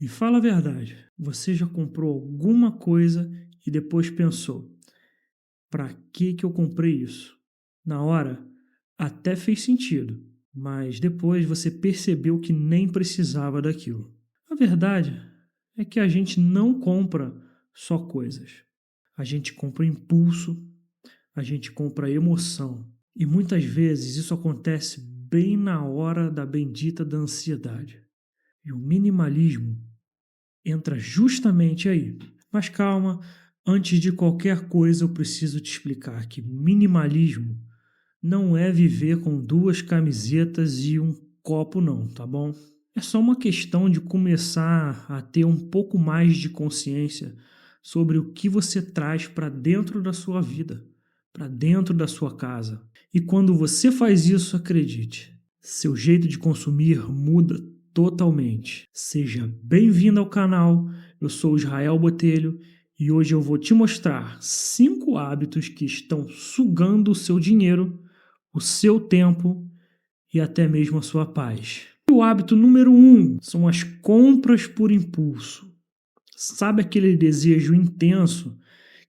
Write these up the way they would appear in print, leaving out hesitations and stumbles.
Me fala a verdade, você já comprou alguma coisa e depois pensou: para que eu comprei isso? Na hora, até fez sentido, mas depois você percebeu que nem precisava daquilo. A verdade é que a gente não compra só coisas. A gente compra impulso, a gente compra emoção. E muitas vezes isso acontece bem na hora da bendita da ansiedade. E o minimalismo entra justamente aí. Mas calma, antes de qualquer coisa eu preciso te explicar que minimalismo não é viver com duas camisetas e um copo não, tá bom? É só uma questão de começar a ter um pouco mais de consciência sobre o que você traz para dentro da sua vida, para dentro da sua casa. E quando você faz isso, acredite, seu jeito de consumir muda totalmente. Seja bem-vindo ao canal, eu sou Israel Botelho e hoje eu vou te mostrar 5 hábitos que estão sugando o seu dinheiro, o seu tempo e até mesmo a sua paz. O hábito número 1 são as compras por impulso. Sabe aquele desejo intenso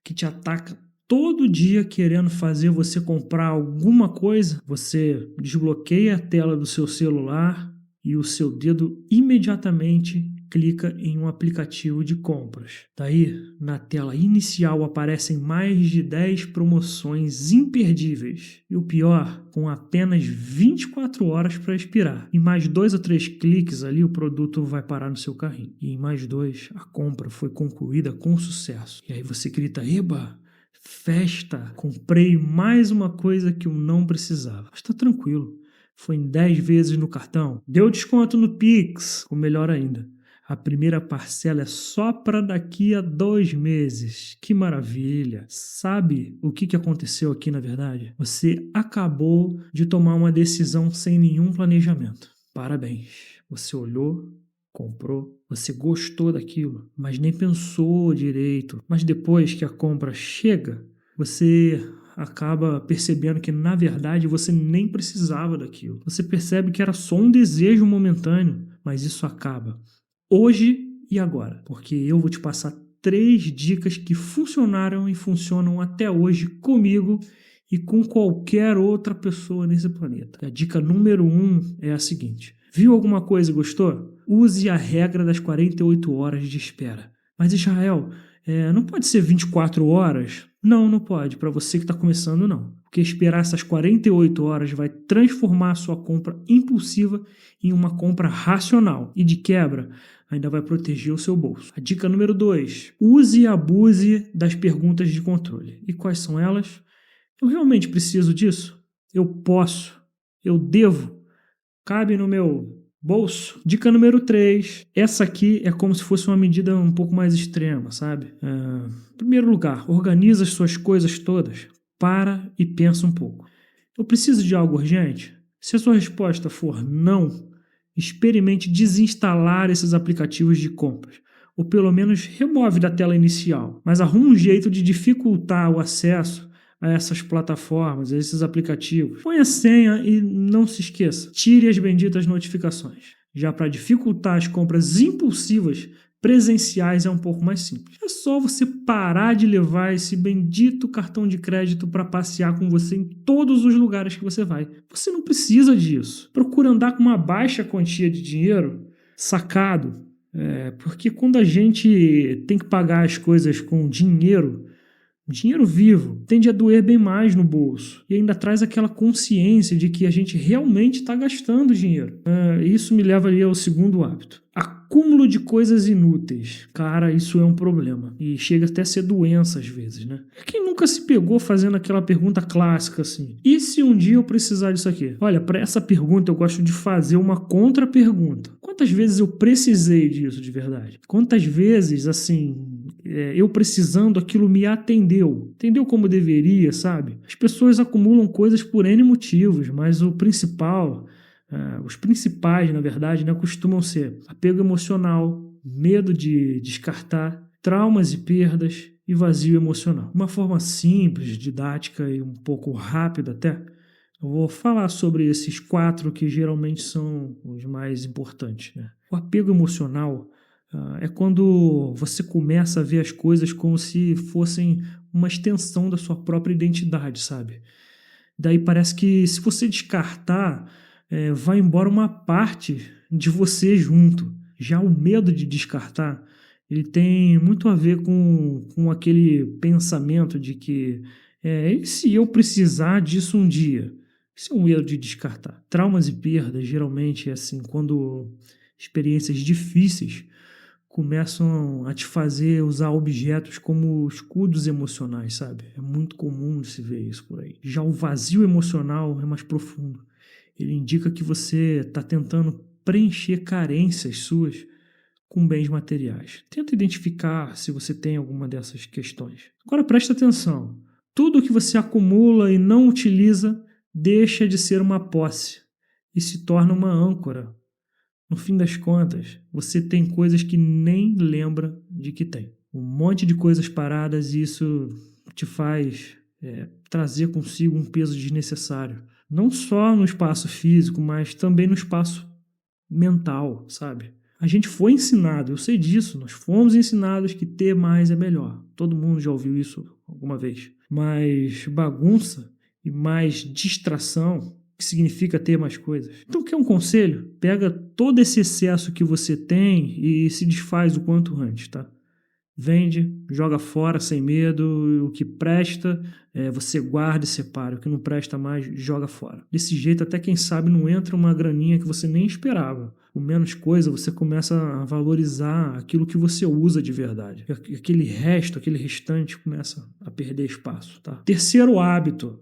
que te ataca todo dia querendo fazer você comprar alguma coisa? Você desbloqueia a tela do seu celular e o seu dedo imediatamente clica em um aplicativo de compras. Daí, na tela inicial aparecem mais de 10 promoções imperdíveis. E o pior, com apenas 24 horas para expirar. Em mais 2 ou 3 cliques ali, o produto vai parar no seu carrinho. E em mais 2, a compra foi concluída com sucesso. E aí você grita: eba! Festa! Comprei mais uma coisa que eu não precisava. Mas tá tranquilo. Foi em 10 vezes no cartão. Deu desconto no Pix. Ou melhor ainda, a primeira parcela é só para daqui a 2 meses. Que maravilha! Sabe o que aconteceu aqui na verdade? Você acabou de tomar uma decisão sem nenhum planejamento. Parabéns! Você olhou, comprou, você gostou daquilo, mas nem pensou direito. Mas depois que a compra chega, você acaba percebendo que, na verdade, você nem precisava daquilo. Você percebe que era só um desejo momentâneo, mas isso acaba hoje e agora, porque eu vou te passar 3 dicas que funcionaram e funcionam até hoje comigo e com qualquer outra pessoa nesse planeta. A dica número 1 é a seguinte: viu alguma coisa e gostou? Use a regra das 48 horas de espera. Mas Israel, não pode ser 24 horas? Não, não pode. Para você que está começando, não. Porque esperar essas 48 horas vai transformar a sua compra impulsiva em uma compra racional. E de quebra, ainda vai proteger o seu bolso. A dica número 2. Use e abuse das perguntas de controle. E quais são elas? Eu realmente preciso disso? Eu posso? Eu devo? Cabe no meu bolso? Dica número 3. Essa aqui é como se fosse uma medida um pouco mais extrema, sabe? Em primeiro lugar, organiza as suas coisas todas. Para e pensa um pouco. Eu preciso de algo urgente? Se a sua resposta for não, experimente desinstalar esses aplicativos de compras. Ou pelo menos remove da tela inicial. Mas arruma um jeito de dificultar o acesso a essas plataformas, a esses aplicativos. Põe a senha e não se esqueça, tire as benditas notificações. Já para dificultar as compras impulsivas, presenciais é um pouco mais simples. É só você parar de levar esse bendito cartão de crédito para passear com você em todos os lugares que você vai. Você não precisa disso. Procura andar com uma baixa quantia de dinheiro sacado, porque quando a gente tem que pagar as coisas com dinheiro, dinheiro vivo, tende a doer bem mais no bolso e ainda traz aquela consciência de que a gente realmente está gastando dinheiro. Isso me leva ali ao segundo hábito. Acúmulo de coisas inúteis. Cara, isso é um problema e chega até a ser doença às vezes, né? Quem nunca se pegou fazendo aquela pergunta clássica assim: e se um dia eu precisar disso aqui? Olha, para essa pergunta eu gosto de fazer uma contra-pergunta. Quantas vezes eu precisei disso de verdade? Quantas vezes, assim, eu precisando, aquilo me atendeu como deveria, sabe? As pessoas acumulam coisas por N motivos, mas os principais, na verdade, né, costumam ser apego emocional, medo de descartar, traumas e perdas e vazio emocional. Uma forma simples, didática e um pouco rápida até, eu vou falar sobre esses 4 que geralmente são os mais importantes, né? O apego emocional É quando você começa a ver as coisas como se fossem uma extensão da sua própria identidade, sabe? Daí parece que se você descartar, vai embora uma parte de você junto. Já o medo de descartar, ele tem muito a ver com aquele pensamento de que, e se eu precisar disso um dia? Isso é um medo de descartar. Traumas e perdas, geralmente, é assim, quando experiências difíceis começam a te fazer usar objetos como escudos emocionais, sabe? É muito comum de se ver isso por aí. Já o vazio emocional é mais profundo. Ele indica que você está tentando preencher carências suas com bens materiais. Tenta identificar se você tem alguma dessas questões. Agora presta atenção. Tudo que você acumula e não utiliza deixa de ser uma posse e se torna uma âncora. No fim das contas, você tem coisas que nem lembra de que tem. Um monte de coisas paradas e isso te faz trazer consigo um peso desnecessário. Não só no espaço físico, mas também no espaço mental, sabe? A gente foi ensinado, eu sei disso, nós fomos ensinados que ter mais é melhor. Todo mundo já ouviu isso alguma vez. Mas bagunça e mais distração que significa ter mais coisas. Então, quer um conselho? Pega todo esse excesso que você tem e se desfaz o quanto antes, tá? Vende, joga fora sem medo, o que presta, você guarda e separa, o que não presta mais, joga fora. Desse jeito, até quem sabe não entra uma graninha que você nem esperava. Com menos coisa, você começa a valorizar aquilo que você usa de verdade. E aquele resto, aquele restante, começa a perder espaço, tá? Terceiro hábito,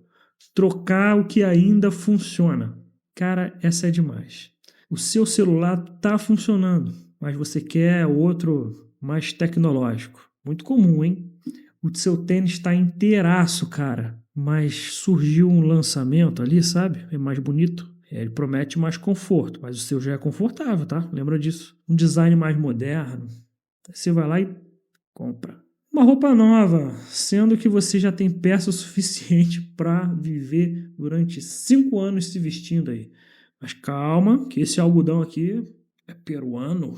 trocar o que ainda funciona. Cara, essa é demais. O seu celular tá funcionando, mas você quer outro mais tecnológico. Muito comum, hein? O seu tênis está inteiraço, cara, mas surgiu um lançamento ali, sabe? É mais bonito. Ele promete mais conforto, mas o seu já é confortável, tá? Lembra disso. Um design mais moderno. Você vai lá e compra. Uma roupa nova, sendo que você já tem peça o suficiente para viver durante 5 anos se vestindo aí. Mas calma, que esse algodão aqui é peruano.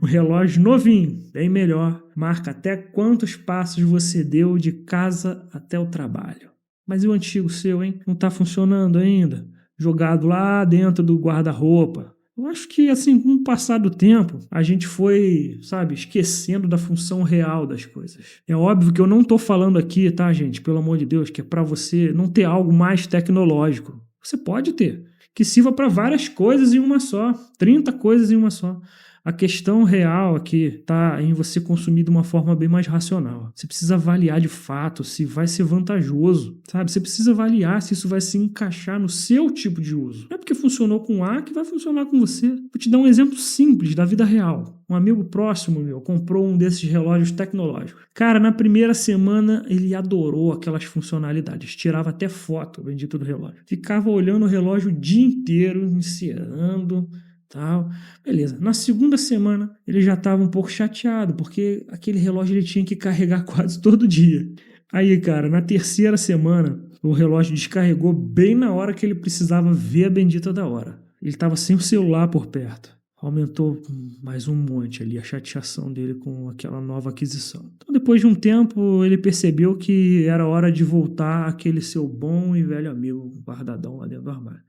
Um relógio novinho, bem melhor, marca até quantos passos você deu de casa até o trabalho. Mas e o antigo seu, hein? Não está funcionando ainda? Jogado lá dentro do guarda-roupa. Eu acho que, assim, com o passar do tempo, a gente foi, sabe, esquecendo da função real das coisas. É óbvio que eu não estou falando aqui, tá, gente, pelo amor de Deus, que é para você não ter algo mais tecnológico. Você pode ter, que sirva para várias coisas em uma só, 30 coisas em uma só. A questão real aqui está em você consumir de uma forma bem mais racional. Você precisa avaliar de fato se vai ser vantajoso, sabe? Você precisa avaliar se isso vai se encaixar no seu tipo de uso. Não é porque funcionou com A que vai funcionar com você. Vou te dar um exemplo simples da vida real. Um amigo próximo meu comprou um desses relógios tecnológicos. Cara, na primeira semana ele adorou aquelas funcionalidades. Tirava até foto, o bendito do relógio. Ficava olhando o relógio o dia inteiro, encerando, tal. Beleza. Na segunda semana, ele já estava um pouco chateado, porque aquele relógio ele tinha que carregar quase todo dia. Aí, cara, na terceira semana, o relógio descarregou bem na hora que ele precisava ver a bendita da hora. Ele estava sem o celular por perto. Aumentou mais um monte ali a chateação dele com aquela nova aquisição. Então, depois de um tempo, ele percebeu que era hora de voltar àquele seu bom e velho amigo guardadão lá dentro do armário.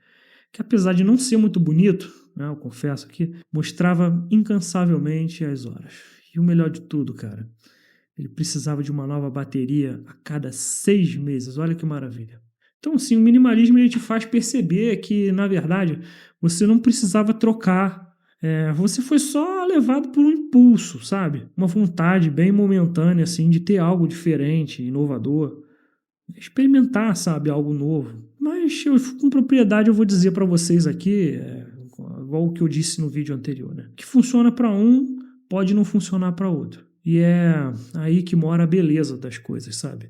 Que apesar de não ser muito bonito, né, eu confesso aqui, mostrava incansavelmente as horas. E o melhor de tudo, cara, ele precisava de uma nova bateria a cada 6 meses. Olha que maravilha. Então, assim, o minimalismo ele te faz perceber que, na verdade, você não precisava trocar. Você foi só levado por um impulso, sabe? Uma vontade bem momentânea, assim, de ter algo diferente, inovador. Experimentar, sabe, algo novo. Mas com propriedade eu vou dizer para vocês aqui, igual o que eu disse no vídeo anterior, né? Que funciona para um, pode não funcionar para outro. E é aí que mora a beleza das coisas, sabe?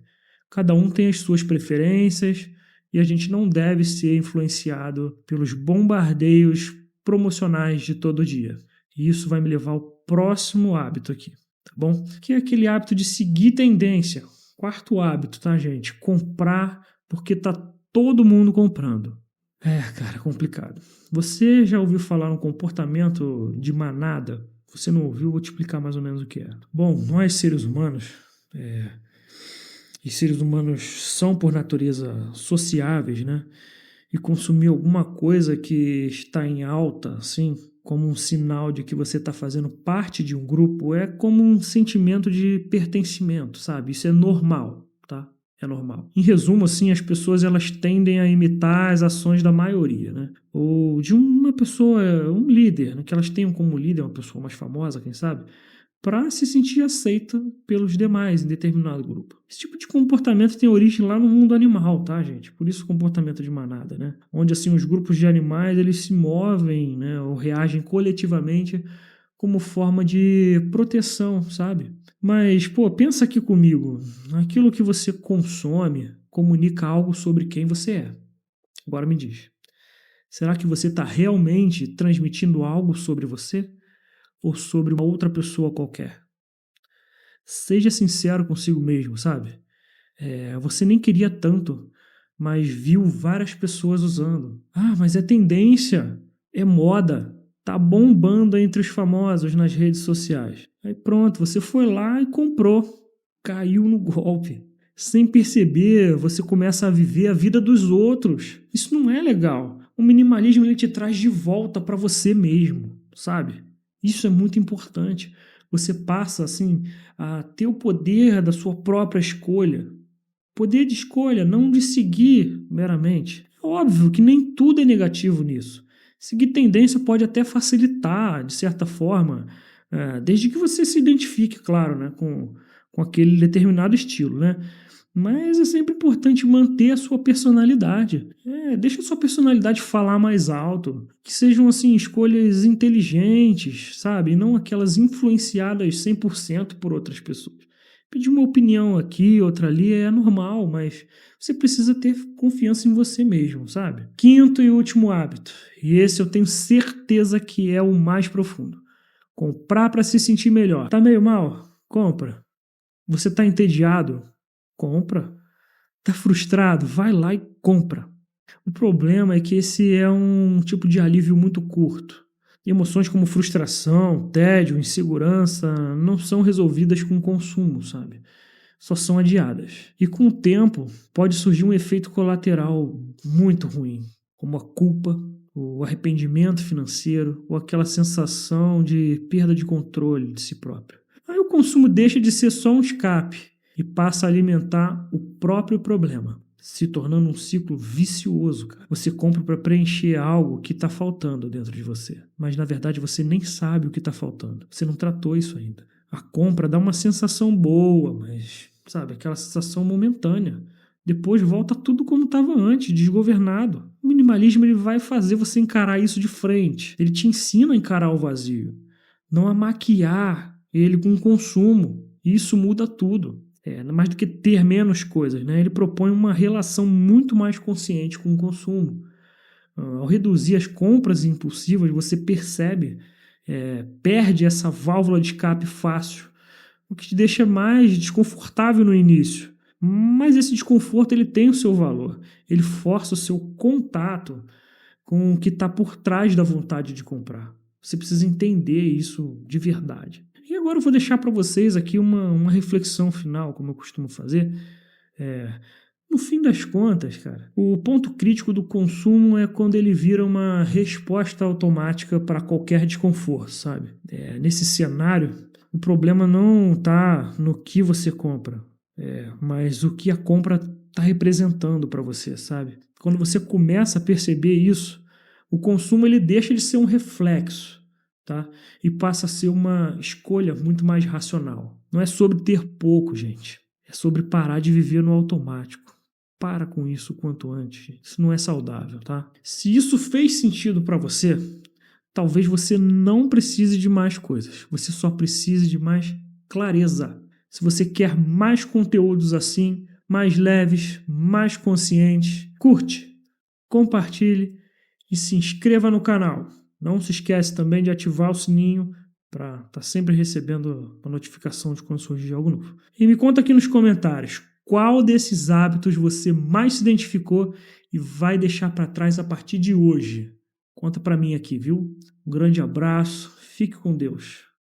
Cada um tem as suas preferências e a gente não deve ser influenciado pelos bombardeios promocionais de todo dia. E isso vai me levar ao próximo hábito aqui, tá bom? Que é aquele hábito de seguir tendência. Quarto hábito, tá, gente? Comprar porque tá todo mundo comprando. Cara, complicado. Você já ouviu falar no comportamento de manada? você não ouviu, eu vou te explicar mais ou menos o que é. Bom, nós seres humanos, é, e seres humanos são por natureza sociáveis, né? E consumir alguma coisa que está em alta, assim, como um sinal de que você está fazendo parte de um grupo, é como um sentimento de pertencimento, sabe? Isso é normal, tá? É normal. Em resumo, assim, as pessoas elas tendem a imitar as ações da maioria, né? Ou de uma pessoa, um líder, né? Que elas tenham como líder uma pessoa mais famosa, quem sabe? Para se sentir aceita pelos demais em determinado grupo. Esse tipo de comportamento tem origem lá no mundo animal, tá, gente? Por isso o comportamento de manada, né? Onde assim os grupos de animais eles se movem, né, ou reagem coletivamente como forma de proteção, sabe? Mas, pô, pensa aqui comigo. Aquilo que você consome comunica algo sobre quem você é. Agora me diz. Será que você está realmente transmitindo algo sobre você? Ou sobre uma outra pessoa qualquer? Seja sincero consigo mesmo, sabe? Você nem queria tanto, mas viu várias pessoas usando. Ah, mas é tendência, é moda, tá bombando entre os famosos nas redes sociais. Aí pronto, você foi lá e comprou, caiu no golpe. Sem perceber, você começa a viver a vida dos outros. Isso não é legal. O minimalismo ele te traz de volta para você mesmo, sabe? Isso é muito importante. Você passa assim a ter o poder da sua própria escolha. Poder de escolha, não de seguir meramente. É óbvio que nem tudo é negativo nisso. Seguir tendência pode até facilitar, de certa forma, desde que você se identifique, claro, né, com aquele determinado estilo, né? Mas é sempre importante manter a sua personalidade. Deixa a sua personalidade falar mais alto. Que sejam, assim, escolhas inteligentes, sabe? E não aquelas influenciadas 100% por outras pessoas. Pedir uma opinião aqui, outra ali é normal, mas você precisa ter confiança em você mesmo, sabe? Quinto e último hábito, e esse eu tenho certeza que é o mais profundo. Comprar para se sentir melhor. Tá meio mal? Compra. Você tá entediado? Compra. Tá frustrado? Vai lá e compra. O problema é que esse é um tipo de alívio muito curto. Emoções como frustração, tédio, insegurança não são resolvidas com o consumo, sabe? Só são adiadas. E com o tempo pode surgir um efeito colateral muito ruim, como a culpa, o arrependimento financeiro ou aquela sensação de perda de controle de si próprio. Aí o consumo deixa de ser só um escape e passa a alimentar o próprio problema, se tornando um ciclo vicioso, cara. Você compra para preencher algo que está faltando dentro de você, mas na verdade você nem sabe o que está faltando. Você não tratou isso ainda. A compra dá uma sensação boa, mas, sabe, aquela sensação momentânea. Depois volta tudo como estava antes, desgovernado. O minimalismo ele vai fazer você encarar isso de frente. Ele te ensina a encarar o vazio, não a maquiar ele com o consumo. Isso muda tudo. Mais do que ter menos coisas, né? Ele propõe uma relação muito mais consciente com o consumo. Ao reduzir as compras impulsivas, você percebe, perde essa válvula de escape fácil, o que te deixa mais desconfortável no início. Mas esse desconforto ele tem o seu valor. Ele força o seu contato com o que está por trás da vontade de comprar. Você precisa entender isso de verdade. E agora eu vou deixar para vocês aqui uma reflexão final, como eu costumo fazer. No fim das contas, cara, o ponto crítico do consumo é quando ele vira uma resposta automática para qualquer desconforto, sabe? Nesse cenário, o problema não está no que você compra, mas o que a compra está representando para você, sabe? Quando você começa a perceber isso, o consumo ele deixa de ser um reflexo, tá? E passa a ser uma escolha muito mais racional. Não é sobre ter pouco, gente. É sobre parar de viver no automático. Para com isso o quanto antes. Isso não é saudável, tá? Se isso fez sentido para você, talvez você não precise de mais coisas. Você só precise de mais clareza. Se você quer mais conteúdos assim, mais leves, mais conscientes, curte, compartilhe e se inscreva no canal. Não se esquece também de ativar o sininho para estar sempre recebendo uma notificação de quando surgir algo novo. E me conta aqui nos comentários qual desses hábitos você mais se identificou e vai deixar para trás a partir de hoje. Conta para mim aqui, viu? Um grande abraço, fique com Deus.